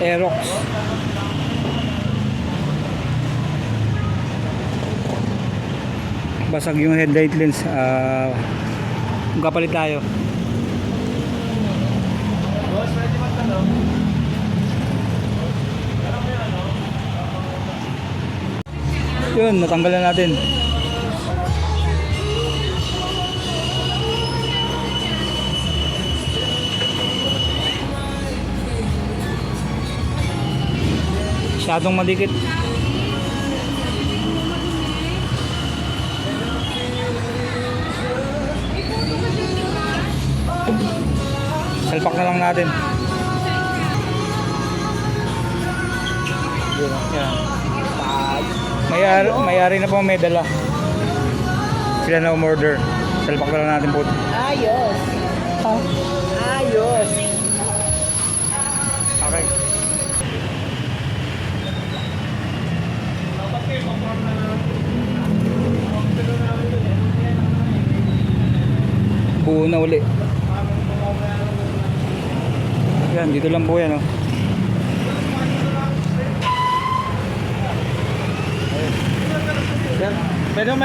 Aerox. Basag yung headlight lens. Magkapalit tayo. Boss, pwede magtanong? Yun, natanggal na natin. Masyadong madikit. Salpak na lang natin. Yan. May-ari na po, may dala. Sila na umorder. Salpak na lang natin po. Ayos. Ayos. Okay. Buo na uli. Yan, dito lang po yan, oh. Pwede meron